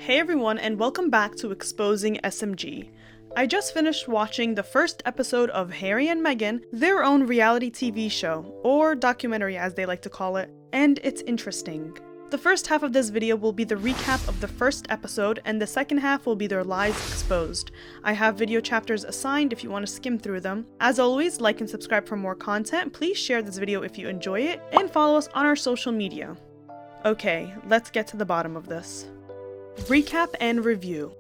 Hey everyone, and welcome back to Exposing SMG. I just finished watching the first episode of Harry and Meghan, their own reality TV show, or documentary as they like to call it, and it's interesting. The first half of this video will be the recap of the first episode, and the second half will be their lies exposed. I have video chapters assigned if you want to skim through them. As always, like and subscribe for more content, please share this video if you enjoy it, and follow us on our social media. Okay, let's get to the bottom of this. Recap and review.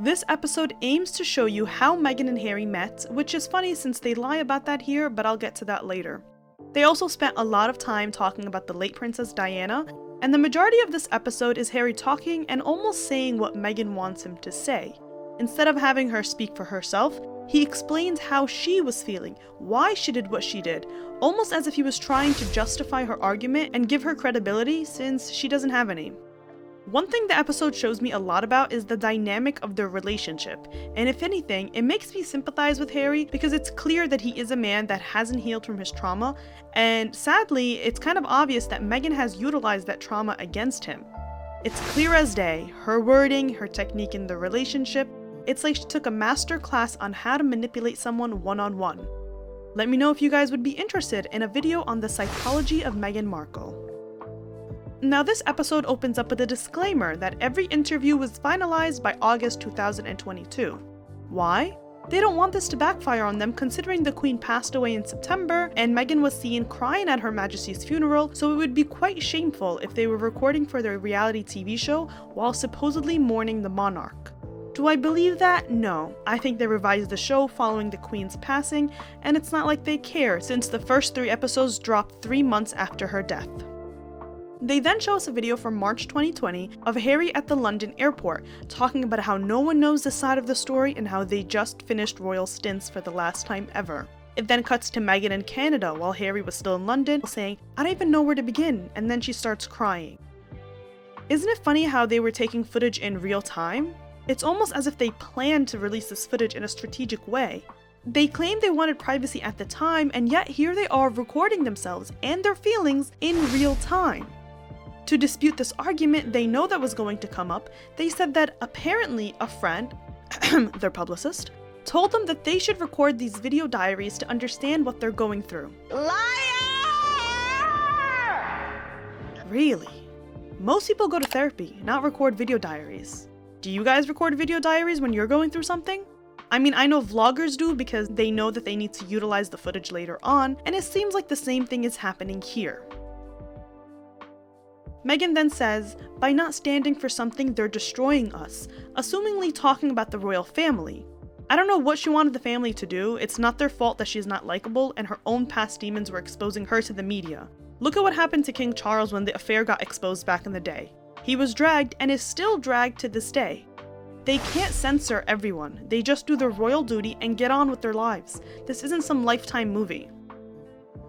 This episode aims to show you how Meghan and Harry met, which is funny since they lie about that here, but I'll get to that later. They also spent a lot of time talking about the late Princess Diana, and the majority of this episode is Harry talking and almost saying what Meghan wants him to say. Instead of having her speak for herself, he explains how she was feeling, why she did what she did, almost as if he was trying to justify her argument and give her credibility since she doesn't have any. One thing the episode shows me a lot about is the dynamic of their relationship, and if anything, it makes me sympathize with Harry because it's clear that he is a man that hasn't healed from his trauma, and sadly, it's kind of obvious that Meghan has utilized that trauma against him. It's clear as day, her wording, her technique in the relationship, it's like she took a master class on how to manipulate someone one-on-one. Let me know if you guys would be interested in a video on the psychology of Meghan Markle. Now this episode opens up with a disclaimer that every interview was finalized by August 2022. Why? They don't want this to backfire on them considering the Queen passed away in September and Meghan was seen crying at Her Majesty's funeral, so it would be quite shameful if they were recording for their reality TV show while supposedly mourning the monarch. Do I believe that? No. I think they revised the show following the Queen's passing, and it's not like they care since the first 3 episodes dropped 3 months after her death. They then show us a video from March 2020 of Harry at the London airport, talking about how no one knows this side of the story and how they just finished royal stints for the last time ever. It then cuts to Meghan in Canada while Harry was still in London, saying, "I don't even know where to begin," and then she starts crying. Isn't it funny how they were taking footage in real time? It's almost as if they planned to release this footage in a strategic way. They claimed they wanted privacy at the time, and yet here they are recording themselves and their feelings in real time. To dispute this argument they know that was going to come up, they said that apparently a friend, their publicist, told them that they should record these video diaries to understand what they're going through. Liar! Really? Most people go to therapy, not record video diaries. Do you guys record video diaries when you're going through something? I mean, I know vloggers do because they know that they need to utilize the footage later on, and it seems like the same thing is happening here. Meghan then says, by not standing for something, they're destroying us, assumingly talking about the royal family. I don't know what she wanted the family to do, it's not their fault that she's not likable and her own past demons were exposing her to the media. Look at what happened to King Charles when the affair got exposed back in the day. He was dragged and is still dragged to this day. They can't censor everyone, they just do their royal duty and get on with their lives. This isn't some Lifetime movie.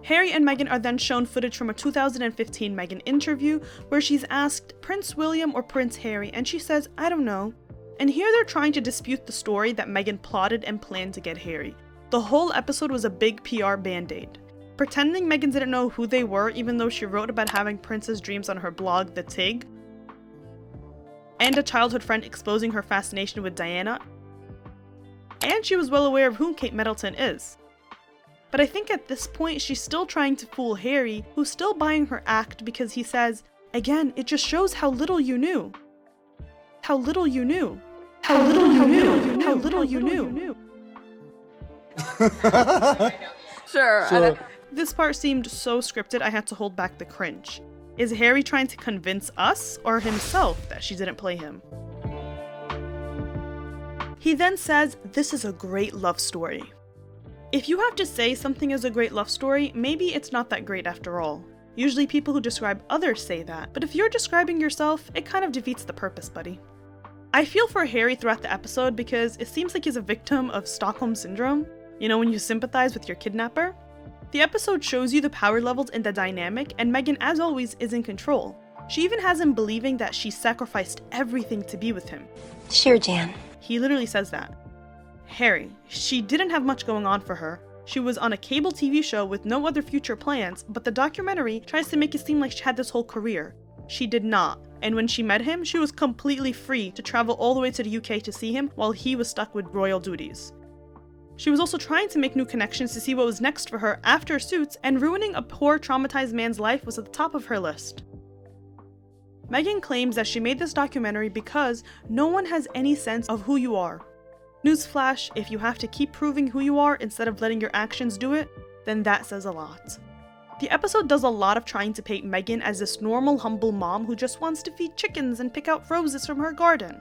Harry and Meghan are then shown footage from a 2015 Meghan interview where she's asked Prince William or Prince Harry and she says, "I don't know." And here they're trying to dispute the story that Meghan plotted and planned to get Harry. The whole episode was a big PR bandaid. Pretending Meghan didn't know who they were even though she wrote about having princess dreams on her blog, The Tig, and a childhood friend exposing her fascination with Diana, and she was well aware of who Kate Middleton is. But I think at this point she's still trying to fool Harry, who's still buying her act because he says, "Again, it just shows how little you knew. How little you knew. How little you knew. How little you knew." Sure. This part seemed so scripted I had to hold back the cringe. Is Harry trying to convince us or himself that she didn't play him? He then says, "This is a great love story." If you have to say something is a great love story, maybe it's not that great after all. Usually people who describe others say that, but if you're describing yourself, it kind of defeats the purpose, buddy. I feel for Harry throughout the episode because it seems like he's a victim of Stockholm Syndrome. You know, when you sympathize with your kidnapper? The episode shows you the power levels in the dynamic, and Meghan, as always, is in control. She even has him believing that she sacrificed everything to be with him. Sure, Jan. He literally says that. Harry, she didn't have much going on for her. She was on a cable TV show with no other future plans, but the documentary tries to make it seem like she had this whole career. She did not. and when she met him, she was completely free to travel all the way to the UK to see him while he was stuck with royal duties. She was also trying to make new connections to see what was next for her after Suits, and ruining a poor, traumatized man's life was at the top of her list. Meghan claims that she made this documentary because no one has any sense of who you are. Newsflash, if you have to keep proving who you are instead of letting your actions do it, then that says a lot. The episode does a lot of trying to paint Meghan as this normal, humble mom who just wants to feed chickens and pick out roses from her garden.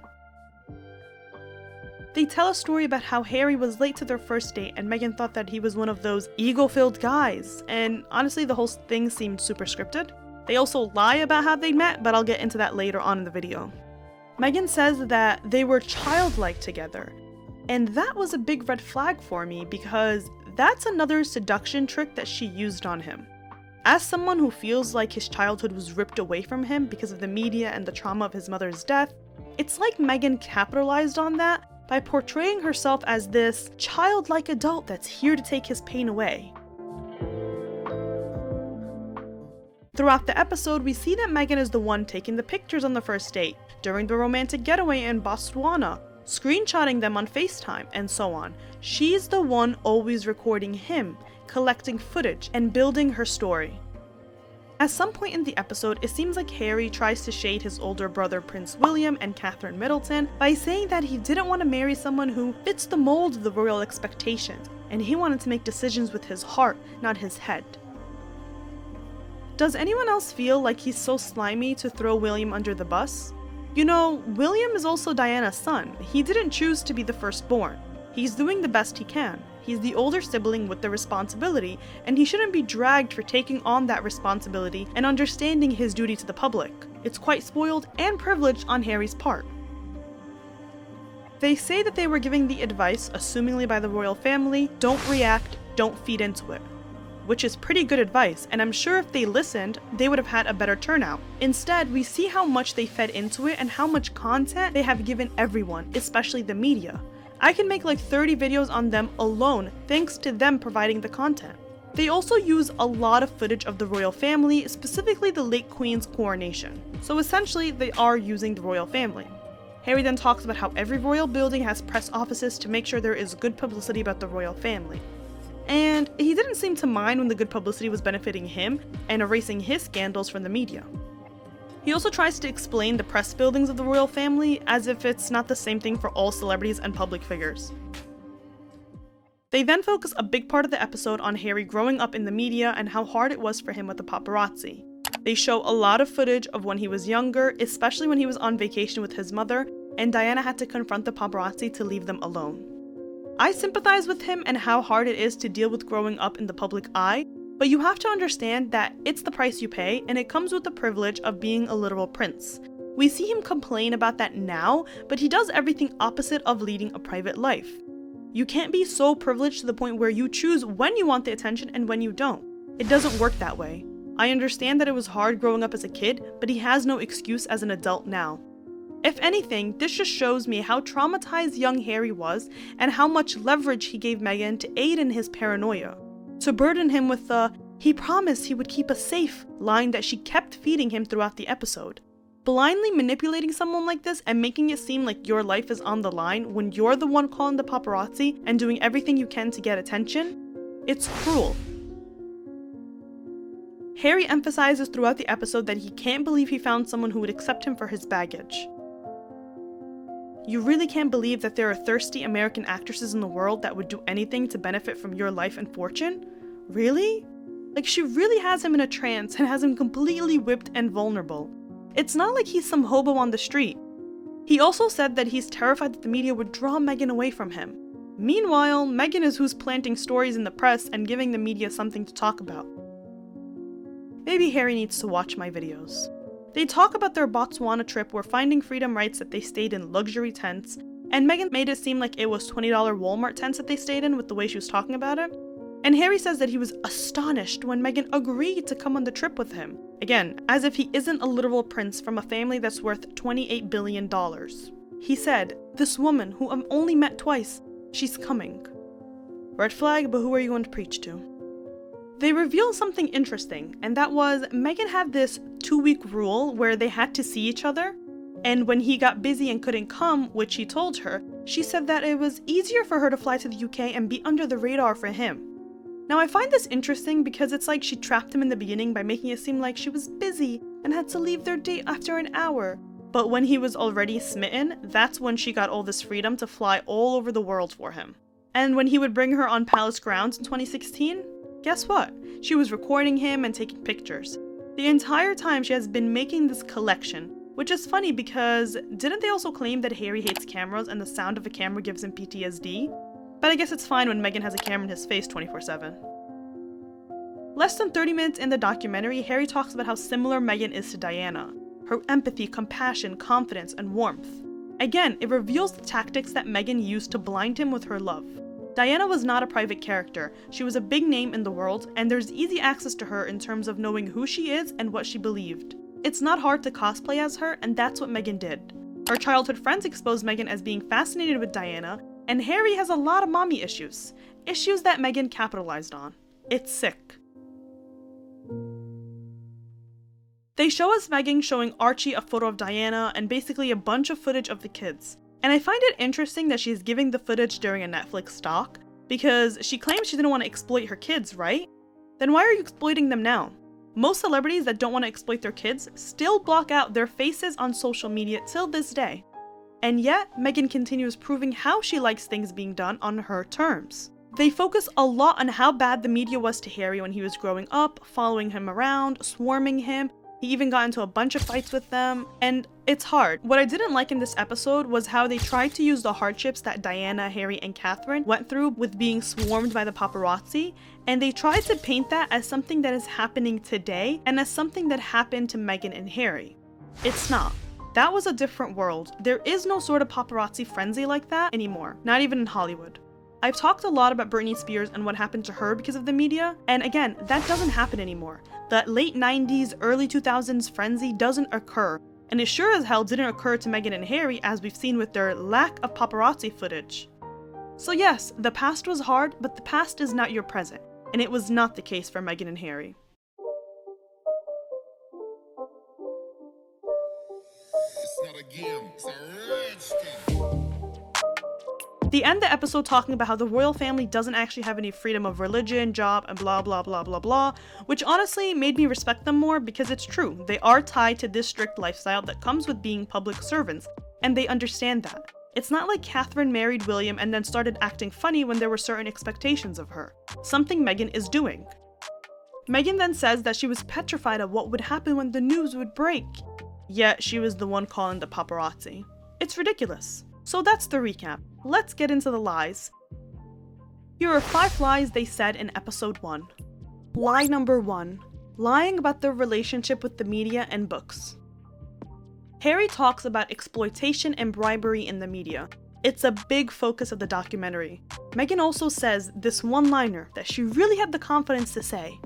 They tell a story about how Harry was late to their first date and Meghan thought that he was one of those ego-filled guys, and honestly the whole thing seemed super scripted. They also lie about how they met, but I'll get into that later on in the video. Meghan says that they were childlike together, and that was a big red flag for me because that's another seduction trick that she used on him. As someone who feels like his childhood was ripped away from him because of the media and the trauma of his mother's death, it's like Meghan capitalized on that by portraying herself as this childlike adult that's here to take his pain away. Throughout the episode, we see that Meghan is the one taking the pictures on the first date, during the romantic getaway in Botswana, screenshotting them on FaceTime, and so on. She's the one always recording him, collecting footage, and building her story. At some point in the episode, it seems like Harry tries to shade his older brother Prince William and Catherine Middleton by saying that he didn't want to marry someone who fits the mold of the royal expectations, and he wanted to make decisions with his heart, not his head. Does anyone else feel like he's so slimy to throw William under the bus? You know, William is also Diana's son. He didn't choose to be the firstborn. He's doing the best he can. He's the older sibling with the responsibility, and he shouldn't be dragged for taking on that responsibility and understanding his duty to the public. It's quite spoiled and privileged on Harry's part. They say that they were giving the advice, assumingly by the royal family, don't react, don't feed into it. Which is pretty good advice, and I'm sure if they listened, they would have had a better turnout. Instead, we see how much they fed into it and how much content they have given everyone, especially the media. I can make like 30 videos on them alone, thanks to them providing the content. They also use a lot of footage of the royal family, specifically the late Queen's coronation. So essentially, they are using the royal family. Harry then talks about how every royal building has press offices to make sure there is good publicity about the royal family. And he didn't seem to mind when the good publicity was benefiting him and erasing his scandals from the media. He also tries to explain the press buildings of the royal family as if it's not the same thing for all celebrities and public figures. They then focus a big part of the episode on Harry growing up in the media and how hard it was for him with the paparazzi. They show a lot of footage of when he was younger, especially when he was on vacation with his mother, and Diana had to confront the paparazzi to leave them alone. I sympathize with him and how hard it is to deal with growing up in the public eye, but you have to understand that it's the price you pay, and it comes with the privilege of being a literal prince. We see him complain about that now, but he does everything opposite of leading a private life. You can't be so privileged to the point where you choose when you want the attention and when you don't. It doesn't work that way. I understand that it was hard growing up as a kid, but he has no excuse as an adult now. If anything, this just shows me how traumatized young Harry was and how much leverage he gave Meghan to aid in his paranoia. To burden him with the, "he promised he would keep us safe" line that she kept feeding him throughout the episode. Blindly manipulating someone like this and making it seem like your life is on the line when you're the one calling the paparazzi and doing everything you can to get attention, it's cruel. Harry emphasizes throughout the episode that he can't believe he found someone who would accept him for his baggage. You really can't believe that there are thirsty American actresses in the world that would do anything to benefit from your life and fortune? Really? Like, she really has him in a trance and has him completely whipped and vulnerable. It's not like he's some hobo on the street. He also said that he's terrified that the media would draw Meghan away from him. Meanwhile, Meghan is who's planting stories in the press and giving the media something to talk about. Maybe Harry needs to watch my videos. They talk about their Botswana trip where Finding Freedom writes that they stayed in luxury tents, and Meghan made it seem like it was $20 Walmart tents that they stayed in with the way she was talking about it. And Harry says that he was astonished when Meghan agreed to come on the trip with him. Again, as if he isn't a literal prince from a family that's worth $28 billion. He said, "This woman, who I've only met twice, she's coming." Red flag, but who are you going to preach to? They revealed something interesting, and that was Meghan had this 2-week rule where they had to see each other, and when he got busy and couldn't come, which he told her, she said that it was easier for her to fly to the UK and be under the radar for him. Now I find this interesting because it's like she trapped him in the beginning by making it seem like she was busy and had to leave their date after an hour. But when he was already smitten, that's when she got all this freedom to fly all over the world for him. And when he would bring her on palace grounds in 2016, guess what? She was recording him and taking pictures. The entire time she has been making this collection, which is funny because didn't they also claim that Harry hates cameras and the sound of a camera gives him PTSD? But I guess it's fine when Meghan has a camera in his face 24/7. Less than 30 minutes in the documentary, Harry talks about how similar Meghan is to Diana. Her empathy, compassion, confidence, and warmth. Again, it reveals the tactics that Meghan used to blind him with her love. Diana was not a private character. She was a big name in the world, and there's easy access to her in terms of knowing who she is and what she believed. It's not hard to cosplay as her, and that's what Meghan did. Her childhood friends exposed Meghan as being fascinated with Diana, and Harry has a lot of mommy issues. Issues that Meghan capitalized on. It's sick. They show us Meghan showing Archie a photo of Diana and basically a bunch of footage of the kids. And I find it interesting that she's giving the footage during a Netflix doc, because she claims she didn't want to exploit her kids, right? Then why are you exploiting them now? Most celebrities that don't want to exploit their kids still block out their faces on social media till this day. And yet, Meghan continues proving how she likes things being done on her terms. They focus a lot on how bad the media was to Harry when he was growing up, following him around, swarming him. He even got into a bunch of fights with them, and it's hard. What I didn't like in this episode was how they tried to use the hardships that Diana, Harry, and Catherine went through with being swarmed by the paparazzi, and they tried to paint that as something that is happening today and as something that happened to Meghan and Harry. It's not. That was a different world. There is no sort of paparazzi frenzy like that anymore, not even in Hollywood. I've talked a lot about Britney Spears and what happened to her because of the media, and again, that doesn't happen anymore. That late 90s, early 2000s frenzy doesn't occur, and it sure as hell didn't occur to Meghan and Harry, as we've seen with their lack of paparazzi footage. So yes, the past was hard, but the past is not your present, and it was not the case for Meghan and Harry. It's not a game, it's a rich thing. They end the episode talking about how the royal family doesn't actually have any freedom of religion, job, and blah blah blah blah blah, which honestly made me respect them more because it's true. They are tied to this strict lifestyle that comes with being public servants, and they understand that. It's not like Catherine married William and then started acting funny when there were certain expectations of her. Something Meghan is doing. Meghan then says that she was petrified of what would happen when the news would break. Yet she was the one calling the paparazzi. It's ridiculous. So that's the recap. Let's get into the lies. Here are 5 lies they said in episode 1. Lie number 1. Lying about their relationship with the media and books. Harry talks about exploitation and bribery in the media. It's a big focus of the documentary. Meghan also says this one-liner that she really had the confidence to say.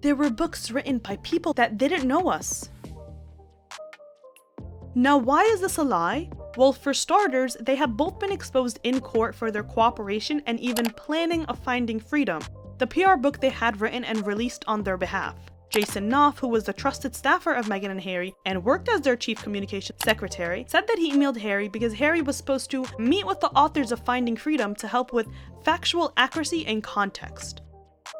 There were books written by people that didn't know us. Now, why is this a lie? Well, for starters, they have both been exposed in court for their cooperation and even planning of finding freedom, the PR book they had written and released on their behalf. Jason Knopf, who was the trusted staffer of Meghan and Harry and worked as their chief communications secretary, said that he emailed Harry because Harry was supposed to meet with the authors of Finding Freedom to help with factual accuracy and context.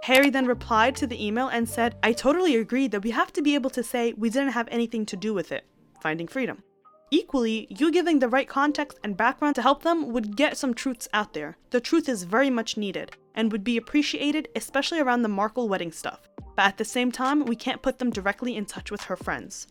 Harry then replied to the email and said, I totally agree that we have to be able to say we didn't have anything to do with it. Finding freedom. Equally, you giving the right context and background to help them would get some truths out there. The truth is very much needed and would be appreciated, especially around the Markle wedding stuff. But at the same time, we can't put them directly in touch with her friends.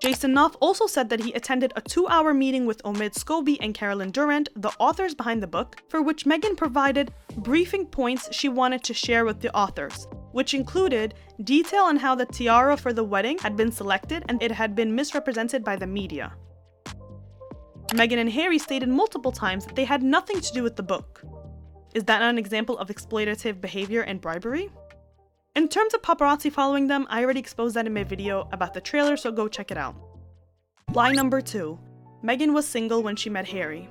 Jason Knopf also said that he attended a 2-hour meeting with Omid Scobie and Carolyn Durant, the authors behind the book, for which Meghan provided briefing points she wanted to share with the authors, which included detail on how the tiara for the wedding had been selected and it had been misrepresented by the media. Meghan and Harry stated multiple times that they had nothing to do with the book. Is that not an example of exploitative behavior and bribery? In terms of paparazzi following them, I already exposed that in my video about the trailer, so go check it out. Lie number 2. Meghan was single when she met Harry.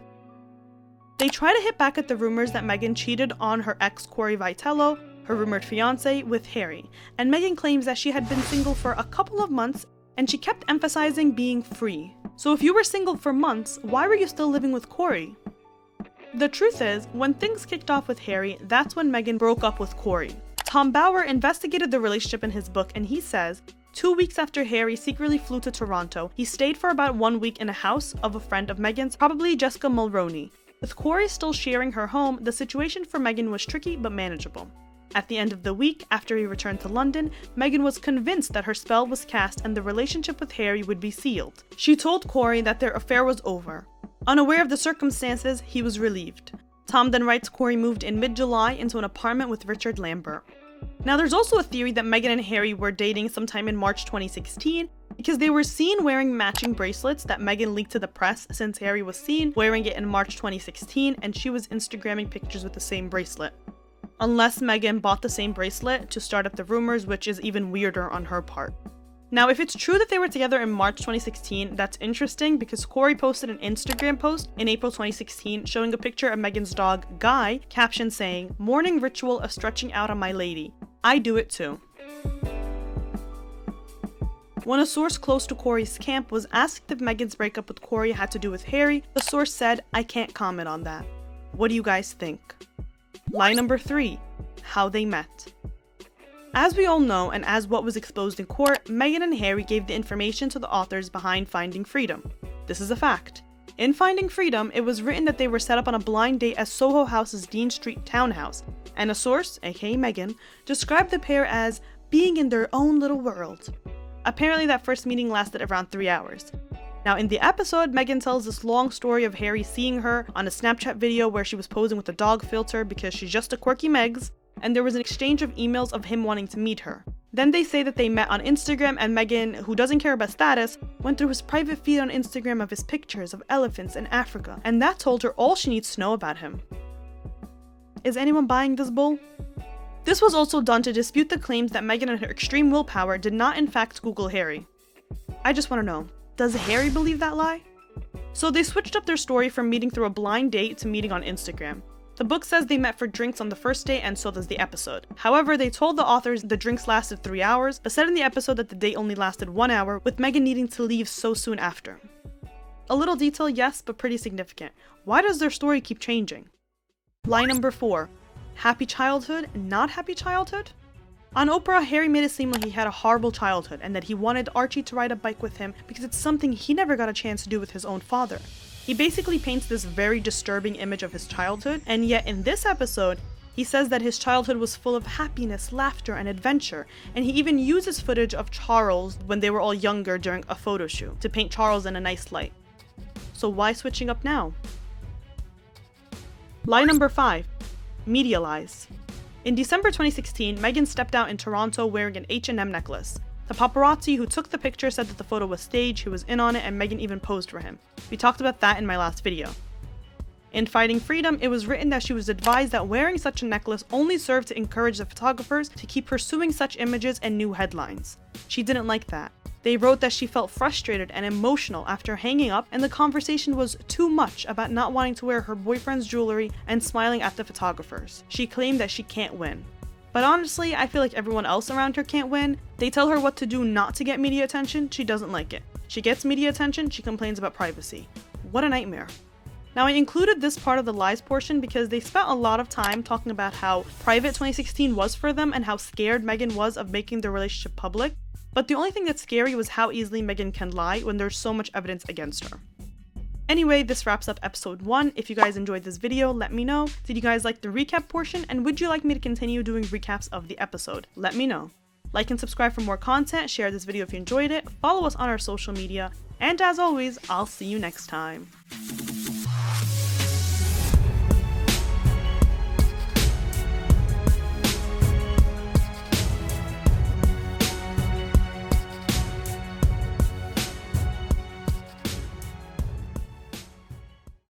They try to hit back at the rumors that Meghan cheated on her ex Corey Vitello, her rumored fiancé, with Harry, and Meghan claims that she had been single for a couple of months and she kept emphasizing being free. So if you were single for months, why were you still living with Corey? The truth is, when things kicked off with Harry, that's when Meghan broke up with Corey. Tom Bauer investigated the relationship in his book and he says, 2 weeks after Harry secretly flew to Toronto, he stayed for about 1 week in a house of a friend of Meghan's, probably Jessica Mulroney. With Corey still sharing her home, the situation for Meghan was tricky but manageable. At the end of the week, after he returned to London, Meghan was convinced that her spell was cast and the relationship with Harry would be sealed. She told Corey that their affair was over. Unaware of the circumstances, he was relieved. Tom then writes Corey moved in mid-July into an apartment with Richard Lambert. Now there's also a theory that Meghan and Harry were dating sometime in March 2016 because they were seen wearing matching bracelets that Meghan leaked to the press since Harry was seen wearing it in March 2016 and she was Instagramming pictures with the same bracelet. Unless Meghan bought the same bracelet to start up the rumors, which is even weirder on her part. Now, if it's true that they were together in March 2016, that's interesting because Corey posted an Instagram post in April 2016 showing a picture of Meghan's dog, Guy, captioned saying, "Morning ritual of stretching out on my lady. I do it too." When a source close to Corey's camp was asked if Meghan's breakup with Corey had to do with Harry, the source said, "I can't comment on that. What do you guys think?" Lie number 3. How they met. As we all know, and as what was exposed in court, Meghan and Harry gave the information to the authors behind Finding Freedom. This is a fact. In Finding Freedom, it was written that they were set up on a blind date at Soho House's Dean Street townhouse, and a source, aka Meghan, described the pair as being in their own little world. Apparently that first meeting lasted around 3 hours. Now in the episode, Meghan tells this long story of Harry seeing her on a Snapchat video where she was posing with a dog filter because she's just a quirky Megs, and there was an exchange of emails of him wanting to meet her. Then they say that they met on Instagram and Meghan, who doesn't care about status, went through his private feed on Instagram of his pictures of elephants in Africa, and that told her all she needs to know about him. Is anyone buying this bull? This was also done to dispute the claims that Meghan and her extreme willpower did not in fact Google Harry. I just want to know, does Harry believe that lie? So they switched up their story from meeting through a blind date to meeting on Instagram. The book says they met for drinks on the first date and so does the episode. However, they told the authors the drinks lasted 3 hours, but said in the episode that the date only lasted 1 hour, with Meghan needing to leave so soon after. A little detail, yes, but pretty significant. Why does their story keep changing? Lie number 4. Happy childhood, not happy childhood? On Oprah, Harry made it seem like he had a horrible childhood and that he wanted Archie to ride a bike with him because it's something he never got a chance to do with his own father. He basically paints this very disturbing image of his childhood, and yet in this episode, he says that his childhood was full of happiness, laughter, and adventure, and he even uses footage of Charles when they were all younger during a photo shoot to paint Charles in a nice light. So why switching up now? Lie number 5. Media lies. In December 2016, Meghan stepped out in Toronto wearing an H&M necklace. The paparazzi who took the picture said that the photo was staged, he was in on it, and Meghan even posed for him. We talked about that in my last video. In Fighting Freedom, it was written that she was advised that wearing such a necklace only served to encourage the photographers to keep pursuing such images and new headlines. She didn't like that. They wrote that she felt frustrated and emotional after hanging up, and the conversation was too much about not wanting to wear her boyfriend's jewelry and smiling at the photographers. She claimed that she can't win. But honestly, I feel like everyone else around her can't win. They tell her what to do not to get media attention, she doesn't like it. She gets media attention, she complains about privacy. What a nightmare. Now I included this part of the lies portion because they spent a lot of time talking about how private 2016 was for them and how scared Meghan was of making their relationship public. But the only thing that's scary was how easily Meghan can lie when there's so much evidence against her. Anyway, this wraps up episode 1. If you guys enjoyed this video, let me know. Did you guys like the recap portion? And would you like me to continue doing recaps of the episode? Let me know. Like and subscribe for more content, share this video if you enjoyed it, follow us on our social media, and as always, I'll see you next time.